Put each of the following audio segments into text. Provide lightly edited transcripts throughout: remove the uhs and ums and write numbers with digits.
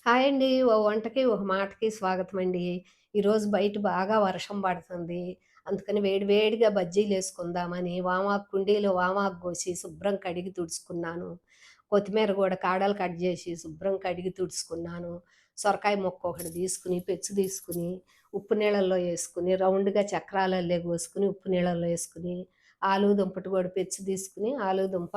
Hi అండి. ఓ వంటకి, ఒక మాటకి స్వాగతమండి. ఈరోజు బయట బాగా వర్షం పడుతుంది. అందుకని వేడి వేడిగా బజ్జీలేసుకుందామని కుండీలో వామాకు కోసి శుభ్రం కడిగి తుడుచుకున్నాను. కొత్తిమీర గూడా కాడలు కట్ జేసి శుభ్రం కడిగి తుడుచుకున్నాను. సొరకాయ ముక్క ఒకటి తీసుకొని, పెచ్చు తీసుకొని, ఉప్పు నీళ్ళల్లో యేసుకొని, రౌండ్‌గా చక్రాలల్లే కోసుకొని, ఉప్పు నీళ్ళల్లో యేసుకొని, ఆలు దుంపటి కూడా పెచ్చు తీసుకొని, ఆలుదుంప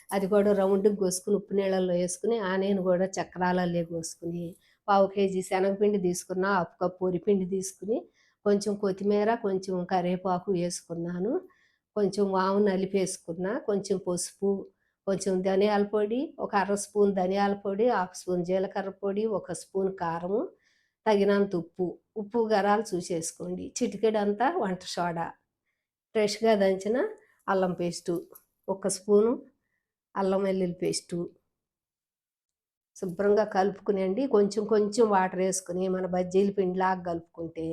అది కూడా రౌండ్‌గా కోసుకొని, ఉప్పు నీళ్ళల్లో యేసుకొని, ఆనియన్ గూడా చక్రాలల్లే కోసుకొని, పావు కేజీ శనగపిండి తీసుకున్న, హాఫ్ కప్ వరిపిండి తీసుకొని, కొంచెం కొత్తిమీర, కొంచెం కరివేపాకు యేసుకున్నాను. కొంచెం వాము నలిపేసుకున్న, కొంచెం పసుపు, కొంచెం ధనియాల పొడి, ఒక అర స్పూన్ ధనియాల పొడి, హాఫ్ స్పూన్ జీలకర్ర పొడి, ఒక స్పూన్ కారము, తగినంత ఉప్పు. ఉప్పు, గరాలు చూసేసుకోండి. చిటికెడంతా వంట సోడా, ఫ్రెష్‌గా దంచిన అల్లం పేస్టు, ఒక స్పూను అల్లం వెల్లుల్లి పేస్టు శుభ్రంగా కలుపుకునండి. కొంచెం కొంచెం వాటరేసుకొని మన బజ్జీల పిండిలాగా కలుపుకుంటే,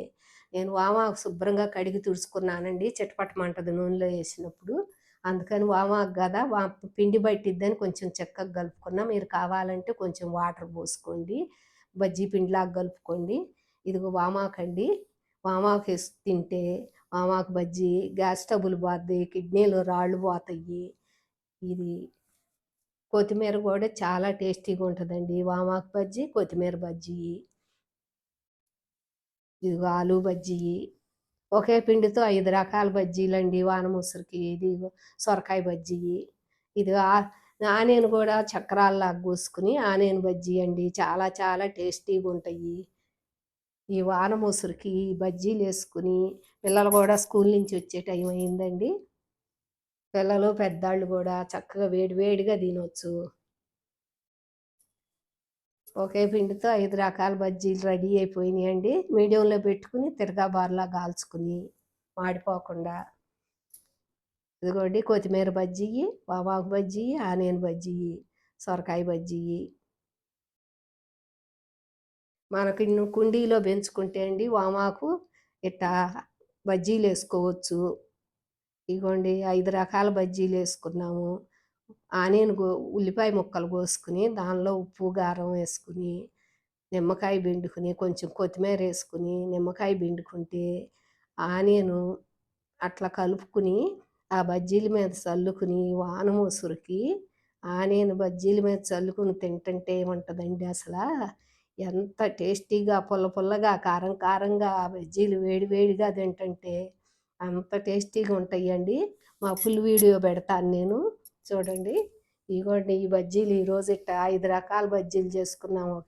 నేను వామాకు శుభ్రంగా కడిగి తుడుచుకున్నానండి. చిటపటమంటది నూనెలో ఏసినప్పుడు. అందుకని వామాకు గదా! పిండి పట్టిద్దని కొంచెం చిక్కగా కలుపుకున్నా. మీరు కావాలంటే కొంచెం వాటర్ పోసుకోండి. బజ్జీ పిండిలాగా కలుపుకోండి. ఇదిగో వామాకండి. వామాకేసి తింటే వామాకు బజ్జీ గ్యాస్ ట్రబుల్ పోద్ది, కిడ్నీలో రాళ్ళు పోతయ్యి. ఇది కొత్తిమీర గూడా చాలా టేస్టీగా ఉంటదండి. వామాకు బజ్జీ, కొత్తిమీర బజ్జీ. ఇదిగో ఆలు బజ్జీ. ఒకే పిండితో 5 రకాల బజ్జీలండి వాన ముసరికి. ఇదిగో సొరకాయ బజ్జీ. ఇది ఆనియన్ గూడా చక్రాల్లాగా కోసుకొని ఆనియన్ బజ్జీ అండి. చాలా చాలా టేస్టీగుంటయి. ఈ వాన ముసురుకి ఈ బజ్జీలేసుకొని పిల్లలు గూడా స్కూల్ నుంచి వచ్చే టైం అయిందండి. పిల్లలు, పెద్దాళ్ళు గూడా చక్కగా వేడి వేడిగా తినొచ్చు. ఒకే పిండితో 5 రకాల బజ్జీలు రెడీ అయిపోయినాయండి. మీడియంలో పెట్టుకుని తిరగాబార్లా కాల్చుకుని మాడిపోకుండా. ఇదిగోండి కొత్తిమీర బజ్జీ, వామాకు బజ్జీ, ఆనియన్ బజ్జీ, సొరకాయ బజ్జీ. మనకి కుండీలో పెంచుకుంటే అండి వామాకు ఇట్టా బజ్జీలేసుకోవచ్చు. ఇగోండి 5 రకాల బజ్జీలేసుకున్నాము. ఆనియన్ ఉల్లిపాయ ముక్కలు కోసుకొని, దానిలో ఉప్పు, కారం వేసుకొని, నిమ్మకాయ పిండుకొని, కొంచెం కొత్తిమీరేసుకొని, నిమ్మకాయ పిండుకుంటే, ఆనియను అట్లా కలుపుకొని, ఆ బజ్జీల మీద చల్లుకుని, వాన ముసురుకి ఆనియన్ బజ్జీల మీద చల్లుకొని తింటుంటే ఏముంటదండి అసలా, ఎంత టేస్టీగా, పుల్ల పుల్లగా, కారం కారంగా ఆ బజ్జీలు వేడి వేడిగా తింటుంటే అంత టేస్టీగా ఉంటాయండి. మా ఫుల్ వీడియో పెడతాను నేను. చూడండి. ఇగోండి ఈ బజ్జీలు ఈరోజు ఇట్టా 5 రకాల బజ్జీలు చేసుకున్నాము.